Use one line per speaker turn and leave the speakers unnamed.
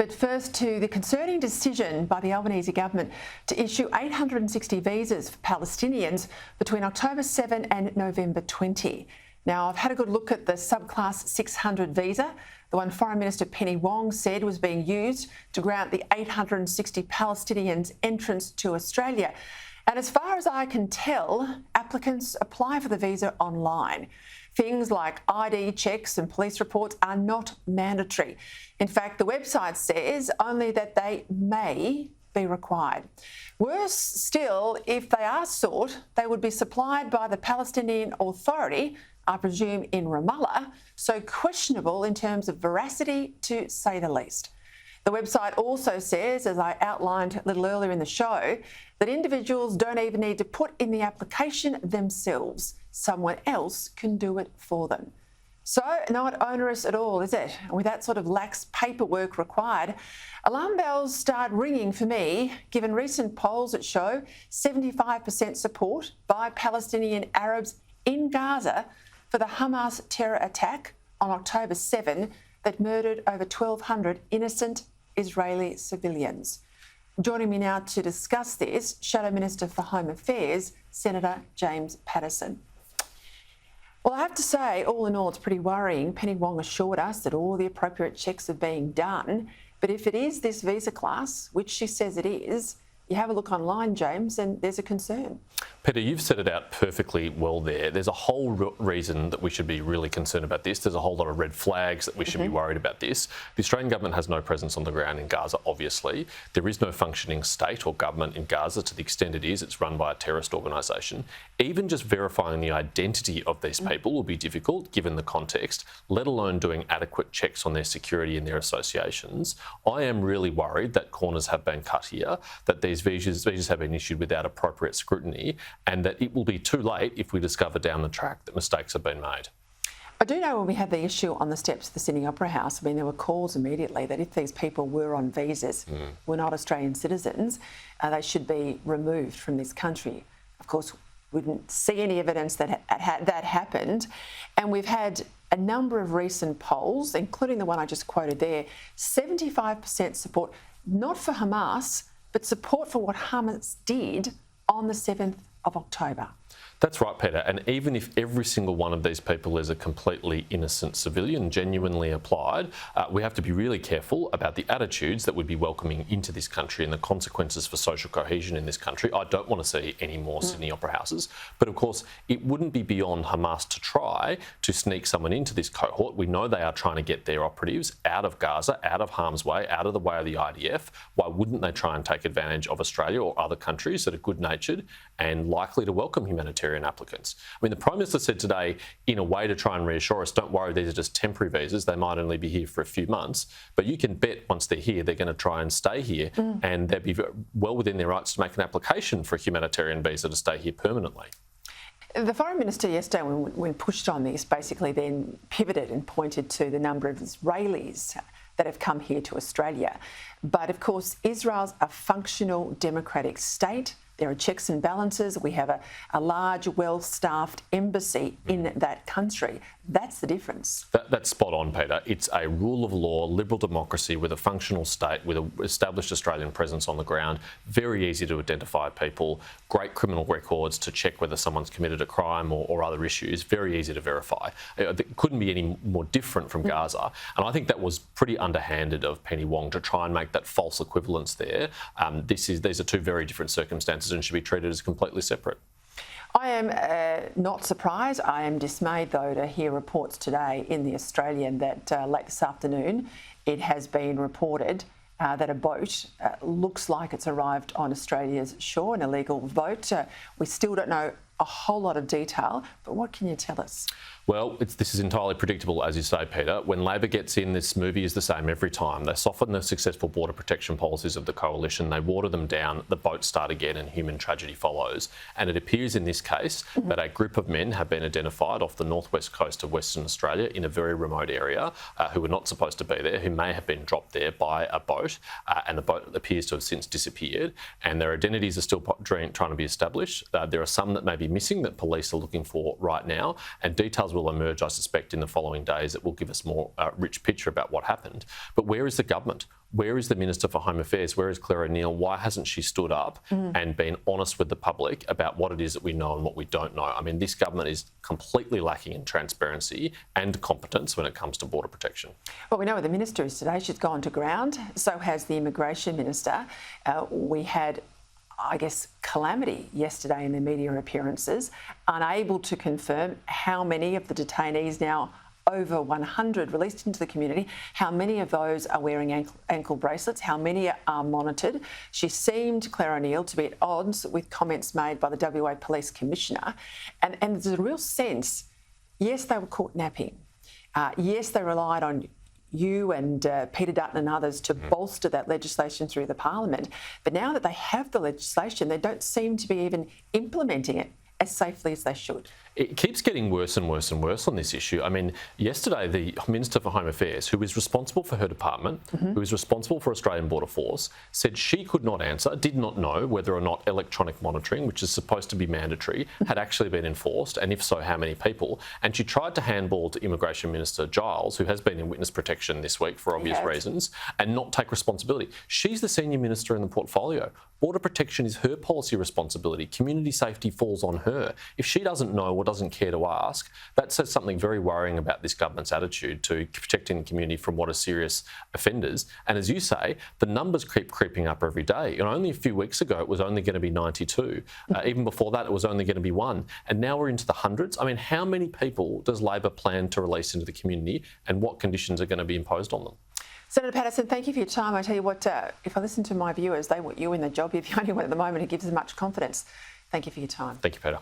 But first to the concerning decision by the Albanese government to issue 860 visas for Palestinians between October 7 and November 20. Now, I've had a good look at the subclass 600 visa, the one Foreign Minister Penny Wong said was being used to grant the 860 Palestinians entrance to Australia. And as far as I can tell, applicants apply for the visa online. Things like ID checks and police reports are not mandatory. In fact, the website says only that they may be required. Worse still, if they are sought, they would be supplied by the Palestinian Authority, I presume in Ramallah, so questionable in terms of veracity, to say the least. The website also says, as I outlined a little earlier in the show, that individuals don't even need to put in the application themselves. Someone else can do it for them. So not onerous at all, is it? With that sort of lax paperwork required, alarm bells start ringing for me, given recent polls that show 75% support by Palestinian Arabs in Gaza for the Hamas terror attack on October 7 that murdered over 1,200 innocent Israeli civilians. Joining me now to discuss this, Shadow Minister for Home Affairs, Senator James Paterson. Well, I have to say, all in all, it's pretty worrying. Penny Wong assured us that all the appropriate checks are being done. But if it is this visa class, which she says it is, you have a look online, James, and there's a concern.
Peter, you've set it out perfectly well there. There's a whole reason that we should be really concerned about this. There's a whole lot of red flags that we should be worried about this. The Australian government has no presence on the ground in Gaza, obviously. There is no functioning state or government in Gaza. To the extent it is, it's run by a terrorist organisation. Even just verifying the identity of these people will be difficult, given the context, let alone doing adequate checks on their security and their associations. I am really worried that corners have been cut here, that these visas have been issued without appropriate scrutiny, and that it will be too late if we discover down the track that mistakes have been made.
I do know when we had the issue on the steps of the Sydney Opera House, I mean, there were calls immediately that if these people were on visas, were not Australian citizens, they should be removed from this country. Of course, we didn't see any evidence that that happened. And we've had a number of recent polls, including the one I just quoted there, 75% support, not for Hamas, but support for what Hamas did on the 7th of October.
That's right, Peter. And even if every single one of these people is a completely innocent civilian, genuinely applied, we have to be really careful about the attitudes that we'd be welcoming into this country and the consequences for social cohesion in this country. I don't want to see any more Sydney Opera Houses. But of course, it wouldn't be beyond Hamas to try to sneak someone into this cohort. We know they are trying to get their operatives out of Gaza, out of harm's way, out of the way of the IDF. Why wouldn't they try and take advantage of Australia or other countries that are good-natured and likely to welcome humanitarian applicants? I mean, the Prime Minister said today, in a way to try and reassure us, don't worry, these are just temporary visas. They might only be here for a few months. But you can bet once they're here, they're going to try and stay here, and they'd be well within their rights to make an application for a humanitarian visa to stay here permanently.
The Foreign Minister yesterday, when pushed on this, basically then pivoted and pointed to the number of Israelis that have come here to Australia. But of course, Israel's a functional democratic state. There are checks and balances. We have a large, well-staffed embassy in that country. That's the difference.
That's spot on, Peter. It's a rule of law, liberal democracy with a functional state, with an established Australian presence on the ground. Very easy to identify people, great criminal records to check whether someone's committed a crime or other issues. Very easy to verify. It couldn't be any more different from Gaza. And I think that was pretty underhanded of Penny Wong to try and make that false equivalence there. These are two very different circumstances and should be treated as completely separate.
I am not surprised. I am dismayed, though, to hear reports today in The Australian that late this afternoon it has been reported that a boat looks like it's arrived on Australia's shore, an illegal boat. We still don't know a whole lot of detail, but what can you tell us?
Well, this is entirely predictable, as you say, Peter. When Labor gets in, this movie is the same every time. They soften the successful border protection policies of the coalition, they water them down, the boats start again and human tragedy follows. And it appears in this case that a group of men have been identified off the northwest coast of Western Australia in a very remote area who were not supposed to be there, who may have been dropped there by a boat, and the boat appears to have since disappeared. And their identities are still trying to be established. There are some that may be be missing that police are looking for right now, and details will emerge, I suspect, in the following days that will give us more rich picture about what happened. But where is the government? Where is the Minister for Home Affairs? Where is Claire O'Neill? Why hasn't she stood up and been honest with the public about what it is that we know and what we don't know? I mean, this government is completely lacking in transparency and competence when it comes to border protection.
Well, we know where the Minister is today. She's gone to ground. So has the Immigration Minister. We had, I guess, calamity yesterday in the media appearances, unable to confirm how many of the detainees, now over 100 released into the community, how many of those are wearing ankle bracelets, how many are monitored. She seemed, Claire O'Neill, to be at odds with comments made by the WA Police Commissioner. And there's a real sense, yes, they were caught napping. Yes, they relied on you and Peter Dutton and others to bolster that legislation through the Parliament. But now that they have the legislation, they don't seem to be even implementing it as safely as they should.
It keeps getting worse and worse and worse on this issue. I mean, yesterday, the Minister for Home Affairs, who is responsible for her department, who is responsible for Australian Border Force, said she could not answer, did not know whether or not electronic monitoring, which is supposed to be mandatory, had actually been enforced, and if so, how many people. And she tried to handball to Immigration Minister Giles, who has been in witness protection this week for obvious reasons, and not take responsibility. She's the senior minister in the portfolio. Border protection is her policy responsibility. Community safety falls on her. If she doesn't know or doesn't care to ask, that says something very worrying about this government's attitude to protecting the community from what are serious offenders. And as you say, the numbers keep creeping up every day. You know, only a few weeks ago, it was only going to be 92. Even before that, it was only going to be 1. And now we're into the hundreds. I mean, how many people does Labor plan to release into the community, and what conditions are going to be imposed on them?
Senator Paterson, thank you for your time. I tell you what, if I listen to my viewers, they want you in the job. You're the only one at the moment who gives them much confidence. Thank you for your time.
Thank you, Peter.